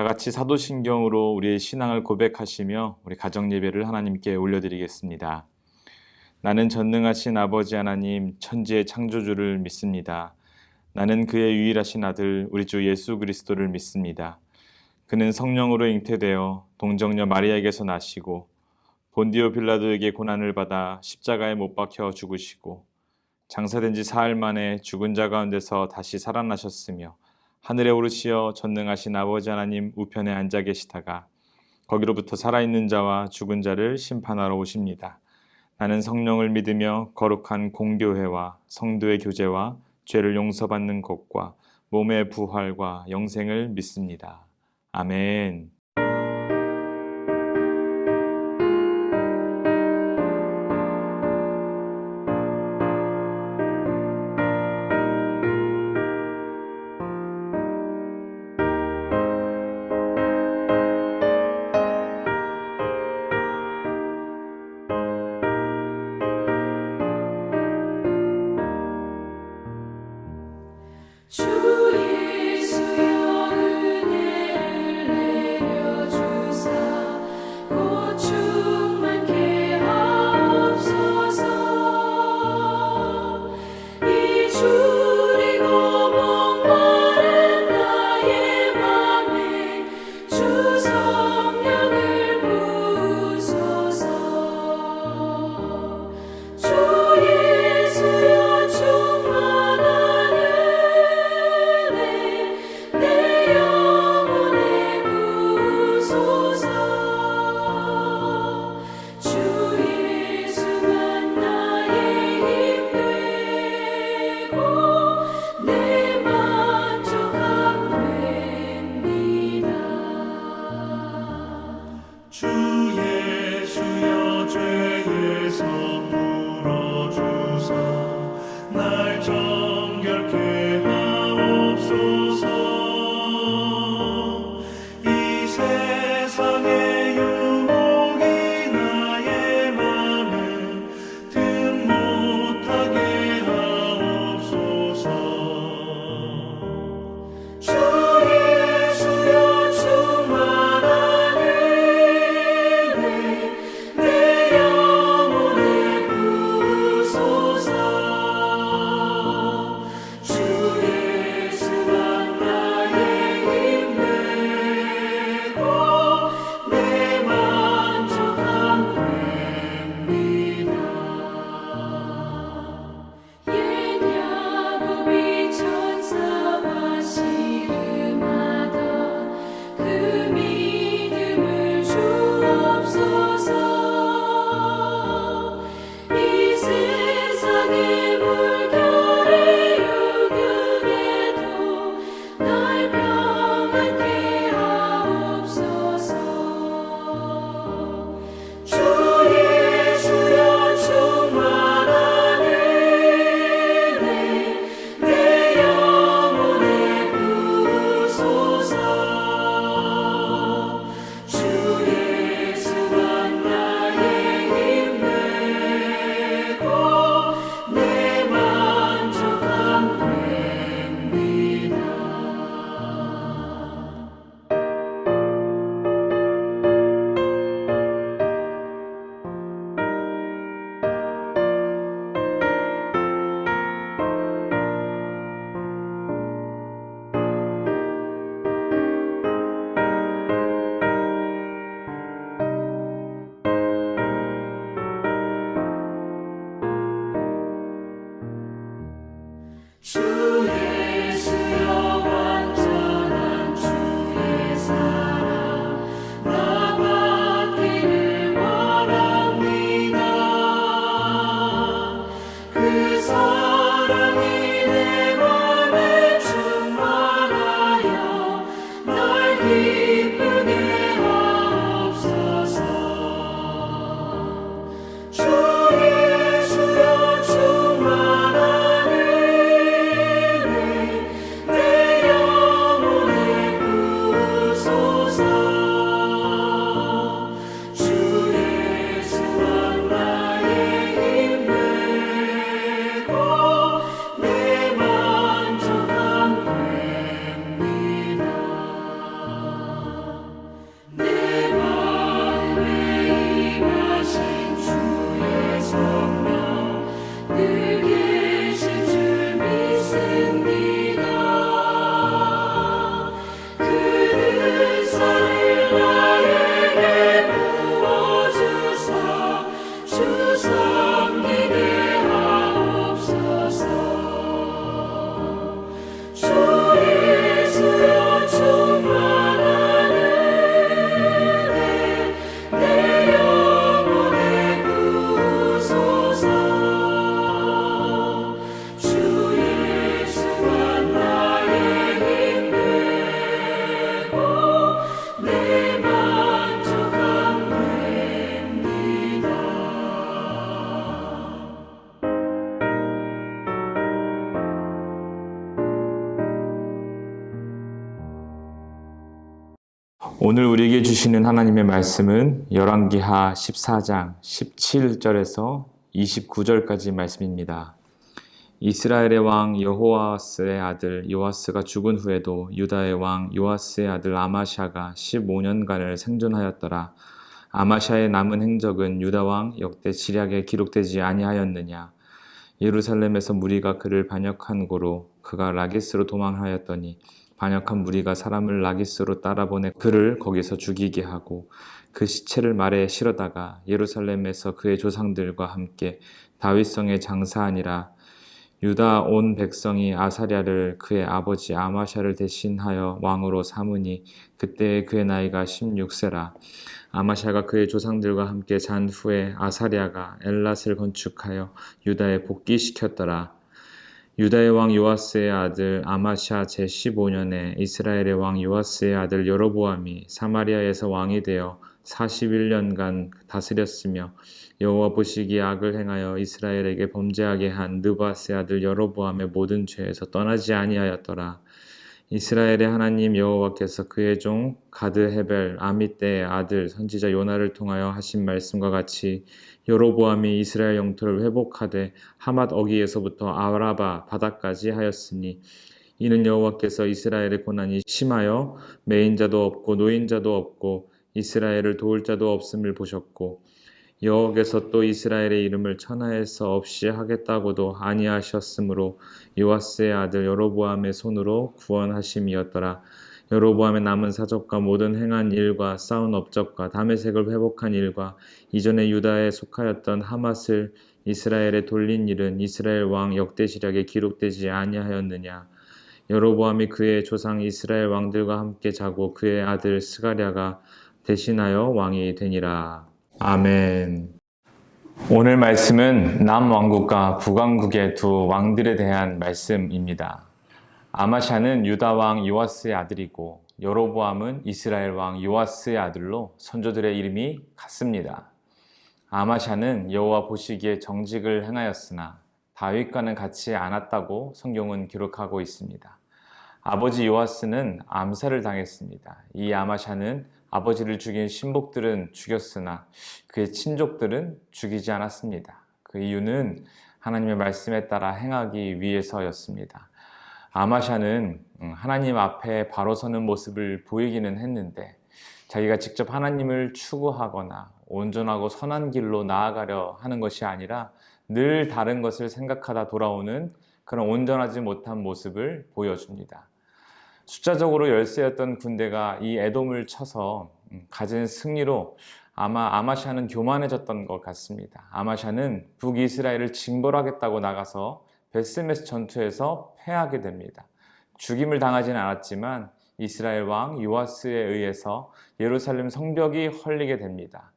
다 같이 사도신경으로 우리의 신앙을 고백하시며 우리 가정 예배를 하나님께 올려드리겠습니다. 나는 전능하신 아버지 하나님 천지의 창조주를 믿습니다. 나는 그의 유일하신 아들 우리 주 예수 그리스도를 믿습니다. 그는 성령으로 잉태되어 동정녀 마리아에게서 나시고 본디오 빌라도에게 고난을 받아 십자가에 못 박혀 죽으시고 장사된 지 사흘 만에 죽은 자 가운데서 다시 살아나셨으며 하늘에 오르시어 전능하신 아버지 하나님 우편에 앉아 계시다가 거기로부터 살아있는 자와 죽은 자를 심판하러 오십니다. 나는 성령을 믿으며 거룩한 공교회와 성도의 교제와 죄를 용서받는 것과 몸의 부활과 영생을 믿습니다. 아멘. 주 예수여 은혜를 내려주사 곧 충만케 하옵소서. 이 주리고 목마른 나의 맘에 주 성령을 부으소서. 주 예수여 충만한 내 영혼에 부으소서. 주 예수만 나의 힘 되고 내 만족함 됩니다. 주 예수여 죄에서 풀어주사 날 정결케 하옵소서. 이 세상의 유혹이 나의 맘을 등 못하게 하옵소서. 주 예수여 충만한 은혜 내 영혼에 부으소서. 주 예수만 나의 힘 되고 내 만족함 됩니다. 옛 야곱이 천사와 씨름하던 그 믿음을 주옵소서. 이 세상의 물결의 유혹에도 날 평안케 하옵소서. 주 예수여 충만한 은혜 내 영혼에 부으소서. 주 예수만 나의 힘 되고 내 만족함 됩니다. 주 예수여 완전한 주의 사랑 나 받기를 원합니다. 그 사랑이 내 맘에 충만하여 날 기쁘게 하옵소서. 주 예수여 충만한 은혜 오늘 우리에게 주시는 하나님의 말씀은 열왕기하 14장 17절에서 29절까지 말씀입니다. 이스라엘의 왕 여호아스의 아들 요아스가 죽은 후에도 유다의 왕 요아스의 아들 아마샤가 15년간을 생존하였더라. 아마샤의 남은 행적은 유다 왕 역대 지략에 기록되지 아니하였느냐. 예루살렘에서 무리가 그를 반역한 고로 그가 라기스로 도망하였더니 반역한 무리가 사람을 라기스로 따라보내 그를 거기서 죽이게 하고 그 시체를 말에 실어다가 예루살렘에서 그의 조상들과 함께 다윗성에 장사하니라. 유다 온 백성이 아사랴를 그의 아버지 아마샤를 대신하여 왕으로 삼으니 그때 그의 나이가 16세라. 아마샤가 그의 조상들과 함께 잔 후에 아사랴가 엘랏을 건축하여 유다에 복귀시켰더라. 유다의 왕 요아스의 아들 아마샤 제15년에 이스라엘의 왕 요아스의 아들 여로보암이 사마리아에서 왕이 되어 41년간 다스렸으며 여호와 보시기에 악을 행하여 이스라엘에게 범죄하게 한 느밧의 아들 여로보암의 모든 죄에서 떠나지 아니하였더라. 이스라엘의 하나님 여호와께서 그의 종 가드 헤벨 아미떼의 아들 선지자 요나를 통하여 하신 말씀과 같이 여로보암이 이스라엘 영토를 회복하되 하맛 어기에서부터 아라바 바다까지 하였으니 이는 여호와께서 이스라엘의 고난이 심하여 매인자도 없고 노인자도 없고 이스라엘을 도울 자도 없음을 보셨고 여호와께서 또 이스라엘의 이름을 천하에서 없이 하겠다고도 아니하셨으므로 요아스의 아들 여로보암의 손으로 구원하심이었더라. 여로보암의 남은 사적과 모든 행한 일과 쌓은 업적과 다메섹을 회복한 일과 이전에 유다에 속하였던 하맛을 이스라엘에 돌린 일은 이스라엘 왕 역대시략에 기록되지 아니하였느냐. 여로보암이 그의 조상 이스라엘 왕들과 함께 자고 그의 아들 스가랴가 대신하여 왕이 되니라. 아멘. 오늘 말씀은 남왕국과 북왕국의 두 왕들에 대한 말씀입니다. 아마샤는 유다 왕 요아스의 아들이고 여로보암은 이스라엘 왕 요아스의 아들로 선조들의 이름이 같습니다. 아마샤는 여호와 보시기에 정직을 행하였으나 다윗과는 같이 않았다고 성경은 기록하고 있습니다. 아버지 요아스는 암살을 당했습니다. 이 아마샤는 아버지를 죽인 신복들은 죽였으나 그의 친족들은 죽이지 않았습니다. 그 이유는 하나님의 말씀에 따라 행하기 위해서였습니다. 아마샤는 하나님 앞에 바로 서는 모습을 보이기는 했는데 자기가 직접 하나님을 추구하거나 온전하고 선한 길로 나아가려 하는 것이 아니라 늘 다른 것을 생각하다 돌아오는 그런 온전하지 못한 모습을 보여줍니다. 숫자적으로 열세였던 군대가 이 에돔을 쳐서 가진 승리로 아마 아마샤는 교만해졌던 것 같습니다. 아마샤는 북이스라엘을 징벌하겠다고 나가서 베스메스 전투에서 패하게 됩니다. 죽임을 당하지는 않았지만 이스라엘 왕 요아스에 의해서 예루살렘 성벽이 헐리게 됩니다.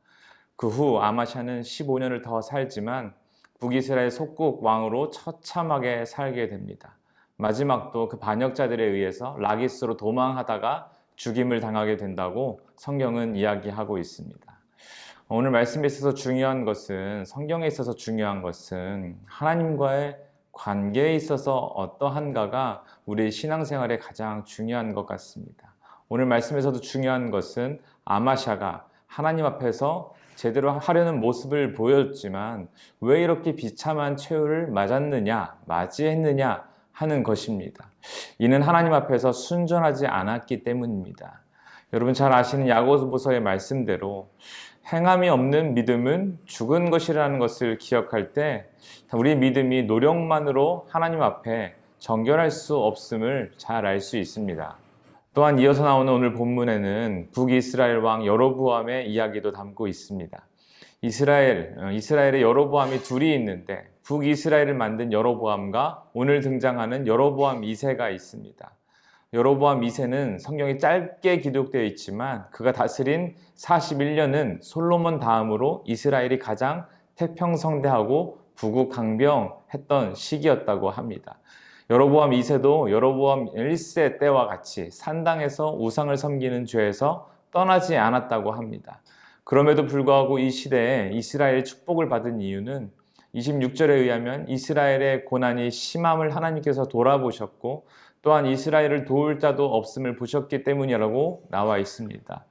그 후 아마샤는 15년을 더 살지만 북이스라엘 속국 왕으로 처참하게 살게 됩니다. 마지막도 그 반역자들에 의해서 라기스로 도망하다가 죽임을 당하게 된다고 성경은 이야기하고 있습니다. 오늘 말씀에 있어서 중요한 것은 성경에 있어서 중요한 것은 하나님과의 관계에 있어서 어떠한가가 우리의 신앙생활에 가장 중요한 것 같습니다. 오늘 말씀에서도 중요한 것은 아마샤가 하나님 앞에서 제대로 하려는 모습을 보였지만 왜 이렇게 비참한 최후를 맞이했느냐 하는 것입니다. 이는 하나님 앞에서 순전하지 않았기 때문입니다. 여러분 잘 아시는 야고보서의 말씀대로 행함이 없는 믿음은 죽은 것이라는 것을 기억할 때 우리 믿음이 노력만으로 하나님 앞에 정결할 수 없음을 잘 알 수 있습니다. 또한 이어서 나오는 오늘 본문에는 북이스라엘 왕 여로보암의 이야기도 담고 있습니다. 이스라엘의 여로보암이 둘이 있는데 북이스라엘을 만든 여로보암과 오늘 등장하는 여로보암 2세가 있습니다. 여로보암 2세는 성경이 짧게 기록되어 있지만 그가 다스린 41년은 솔로몬 다음으로 이스라엘이 가장 태평성대하고 부국강병했던 시기였다고 합니다. 여로보암 2세도 여로보암 1세 때와 같이 산당에서 우상을 섬기는 죄에서 떠나지 않았다고 합니다. 그럼에도 불구하고 이 시대에 이스라엘의 축복을 받은 이유는 26절에 의하면 이스라엘의 고난이 심함을 하나님께서 돌아보셨고 또한 이스라엘을 도울 자도 없음을 보셨기 때문이라고 나와 있습니다.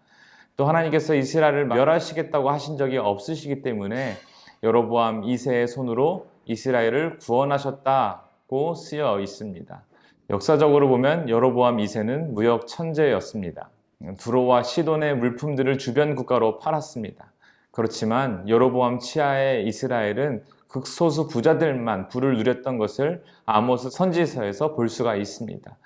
또 하나님께서 이스라엘을 멸하시겠다고 하신 적이 없으시기 때문에 여로보암 2세의 손으로 이스라엘을 구원하셨다고 쓰여 있습니다. 역사적으로 보면 여로보암 2세는 무역 천재였습니다. 두로와 시돈의 물품들을 주변 국가로 팔았습니다. 그렇지만 여로보암 치하의 이스라엘은 극소수 부자들만 부를 누렸던 것을 아모스 선지서에서 볼 수가 있습니다.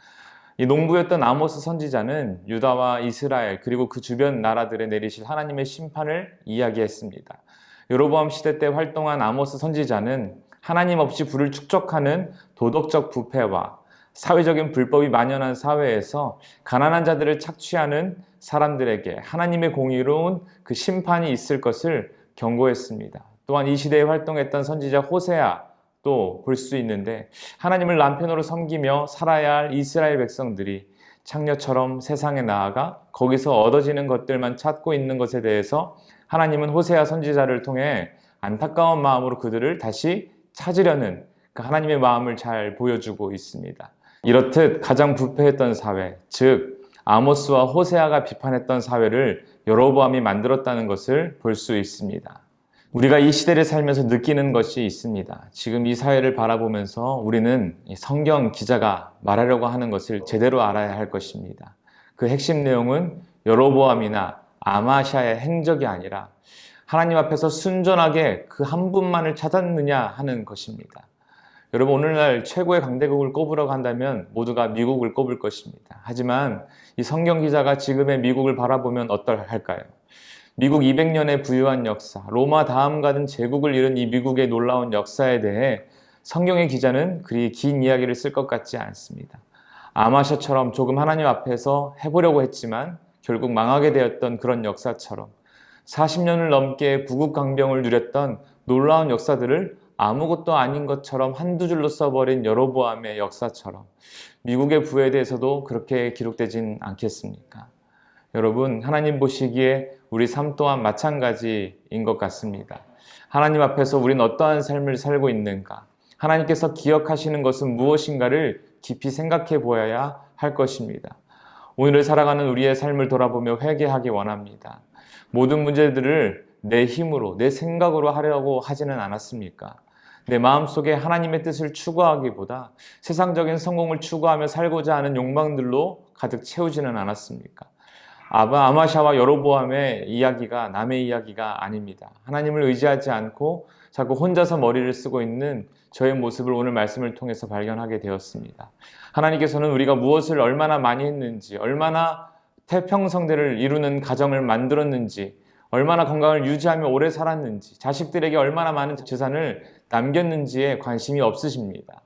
이 농부였던 아모스 선지자는 유다와 이스라엘 그리고 그 주변 나라들에 내리실 하나님의 심판을 이야기했습니다. 여로보암 시대 때 활동한 아모스 선지자는 하나님 없이 부를 축적하는 도덕적 부패와 사회적인 불법이 만연한 사회에서 가난한 자들을 착취하는 사람들에게 하나님의 공의로운 그 심판이 있을 것을 경고했습니다. 또한 이 시대에 활동했던 선지자 호세아도 볼 수 있는데 하나님을 남편으로 섬기며 살아야 할 이스라엘 백성들이 창녀처럼 세상에 나아가 거기서 얻어지는 것들만 찾고 있는 것에 대해서 하나님은 호세아 선지자를 통해 안타까운 마음으로 그들을 다시 찾으려는 그 하나님의 마음을 잘 보여주고 있습니다. 이렇듯 가장 부패했던 사회, 즉 아모스와 호세아가 비판했던 사회를 여로보암이 만들었다는 것을 볼 수 있습니다. 우리가 이 시대를 살면서 느끼는 것이 있습니다. 지금 이 사회를 바라보면서 우리는 성경 기자가 말하려고 하는 것을 제대로 알아야 할 것입니다. 그 핵심 내용은 여로보암이나 아마샤의 행적이 아니라 하나님 앞에서 순전하게 그 한 분만을 찾았느냐 하는 것입니다. 여러분, 오늘날 최고의 강대국을 꼽으라고 한다면 모두가 미국을 꼽을 것입니다. 하지만 이 성경 기자가 지금의 미국을 바라보면 어떨까요? 미국 200년의 부유한 역사, 로마 다음 가는 제국을 이룬 이 미국의 놀라운 역사에 대해 성경의 기자는 그리 긴 이야기를 쓸 것 같지 않습니다. 아마샤처럼 조금 하나님 앞에서 해보려고 했지만 결국 망하게 되었던 그런 역사처럼 40년을 넘게 부국강병을 누렸던 놀라운 역사들을 아무것도 아닌 것처럼 한두 줄로 써버린 여로보암의 역사처럼 미국의 부에 대해서도 그렇게 기록되진 않겠습니까? 여러분, 하나님 보시기에 우리 삶 또한 마찬가지인 것 같습니다. 하나님 앞에서 우리는 어떠한 삶을 살고 있는가? 하나님께서 기억하시는 것은 무엇인가를 깊이 생각해 보아야 할 것입니다. 오늘을 살아가는 우리의 삶을 돌아보며 회개하기 원합니다. 모든 문제들을 내 힘으로, 내 생각으로 하려고 하지는 않았습니까? 내 마음속에 하나님의 뜻을 추구하기보다 세상적인 성공을 추구하며 살고자 하는 욕망들로 가득 채우지는 않았습니까? 아마샤와 여로보암의 이야기가 남의 이야기가 아닙니다. 하나님을 의지하지 않고 자꾸 혼자서 머리를 쓰고 있는 저의 모습을 오늘 말씀을 통해서 발견하게 되었습니다. 하나님께서는 우리가 무엇을 얼마나 많이 했는지, 얼마나 태평성대를 이루는 가정을 만들었는지, 얼마나 건강을 유지하며 오래 살았는지, 자식들에게 얼마나 많은 재산을 남겼는지에 관심이 없으십니다.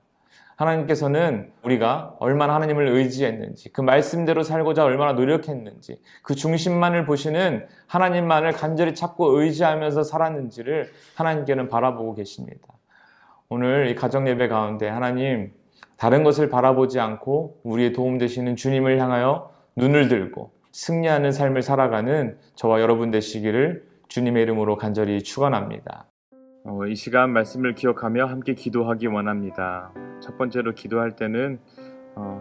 하나님께서는 우리가 얼마나 하나님을 의지했는지, 그 말씀대로 살고자 얼마나 노력했는지, 그 중심만을 보시는 하나님만을 간절히 찾고 의지하면서 살았는지를 하나님께는 바라보고 계십니다. 오늘 이 가정 예배 가운데 하나님, 다른 것을 바라보지 않고 우리의 도움 되시는 주님을 향하여 눈을 들고 승리하는 삶을 살아가는 저와 여러분 되시기를 주님의 이름으로 간절히 축원합니다. 이 시간 말씀을 기억하며 함께 기도하기 원합니다. 첫 번째로 기도할 때는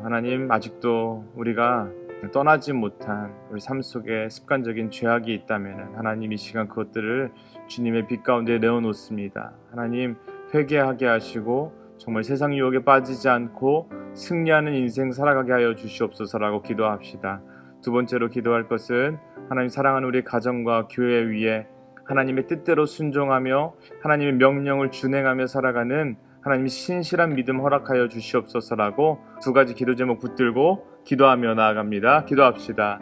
하나님, 아직도 우리가 떠나지 못한 우리 삶 속에 습관적인 죄악이 있다면 하나님 이 시간 그것들을 주님의 빛 가운데 내어놓습니다. 하나님, 회개하게 하시고 정말 세상 유혹에 빠지지 않고 승리하는 인생 살아가게 하여 주시옵소서라고 기도합시다. 두 번째로 기도할 것은 하나님 사랑하는 우리 가정과 교회 위에 하나님의 뜻대로 순종하며 하나님의 명령을 준행하며 살아가는 하나님의 신실한 믿음 허락하여 주시옵소서라고 두 가지 기도 제목 붙들고 기도하며 나아갑니다. 기도합시다.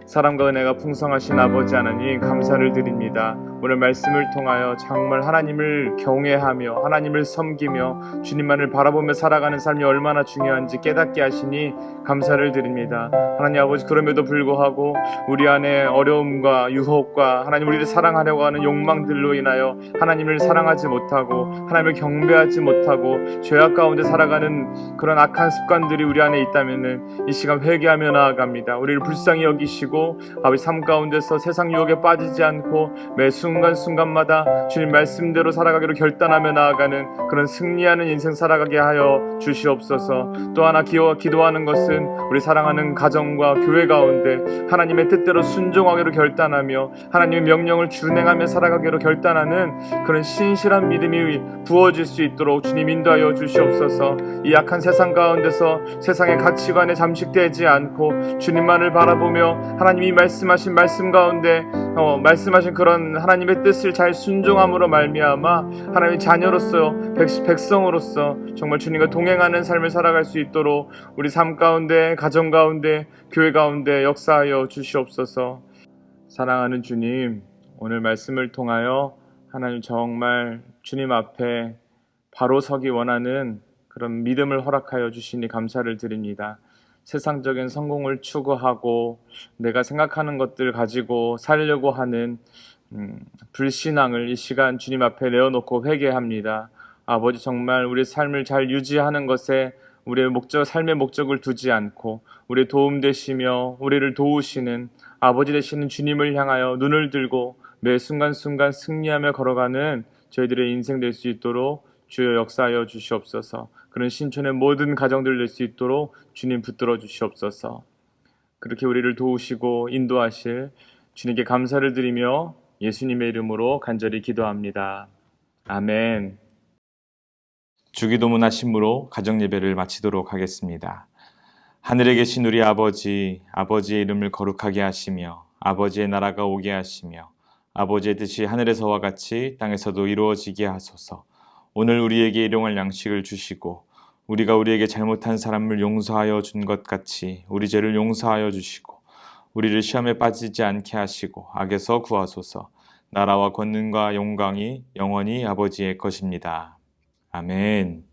사랑과 은혜가 풍성하신 아버지 하나님, 감사를 드립니다. 오늘 말씀을 통하여 정말 하나님을 경외하며 하나님을 섬기며 주님만을 바라보며 살아가는 삶이 얼마나 중요한지 깨닫게 하시니 감사를 드립니다. 하나님 아버지, 그럼에도 불구하고 우리 안에 어려움과 유혹과 하나님 우리를 사랑하려고 하는 욕망들로 인하여 하나님을 사랑하지 못하고 하나님을 경배하지 못하고 죄악 가운데 살아가는 그런 악한 습관들이 우리 안에 있다면 이 시간 회개하며 나아갑니다. 우리를 불쌍히 여기시고 아버지 삶 가운데서 세상 유혹에 빠지지 않고 매 순간순간마다 주님 말씀대로 살아가기로 결단하며 나아가는 그런 승리하는 인생 살아가게 하여 주시옵소서. 또 하나 기도하는 것은 우리 사랑하는 가정과 교회 가운데 하나님의 뜻대로 순종하기로 결단하며 하나님의 명령을 준행하며 살아가기로 결단하는 그런 신실한 믿음이 부어질 수 있도록 주님 인도하여 주시옵소서. 이 약한 세상 가운데서 세상의 가치관에 잠식되지 않고 주님만을 바라보며 하나님이 말씀하신 말씀 가운데 말씀하신 그런 하나님의 뜻을 잘 순종함으로 말미암아 하나님의 자녀로서 백성으로서 정말 주님과 동행하는 삶을 살아갈 수 있도록 우리 삶 가운데, 가정 가운데, 교회 가운데 역사하여 주시옵소서. 사랑하는 주님, 오늘 말씀을 통하여 하나님 정말 주님 앞에 바로 서기 원하는 그런 믿음을 허락하여 주시니 감사를 드립니다. 세상적인 성공을 추구하고 내가 생각하는 것들 가지고 살려고 하는 불신앙을 이 시간 주님 앞에 내어놓고 회개합니다. 아버지, 정말 우리 삶을 잘 유지하는 것에 우리의 삶의 목적을 두지 않고 우리의 도움 되시며 우리를 도우시는 아버지 되시는 주님을 향하여 눈을 들고 매 순간순간 승리하며 걸어가는 저희들의 인생 될 수 있도록 주여 역사하여 주시옵소서. 그런 신촌의 모든 가정들 될 수 있도록 주님 붙들어 주시옵소서. 그렇게 우리를 도우시고 인도하실 주님께 감사를 드리며 예수님의 이름으로 간절히 기도합니다. 아멘. 주기도문 하심으로 가정예배를 마치도록 하겠습니다. 하늘에 계신 우리 아버지, 아버지의 이름을 거룩하게 하시며 아버지의 나라가 오게 하시며 아버지의 뜻이 하늘에서와 같이 땅에서도 이루어지게 하소서. 오늘 우리에게 일용할 양식을 주시고 우리가 우리에게 잘못한 사람을 용서하여 준 것 같이 우리 죄를 용서하여 주시고 우리를 시험에 빠지지 않게 하시고 악에서 구하소서. 나라와 권능과 영광이 영원히 아버지의 것입니다. 아멘.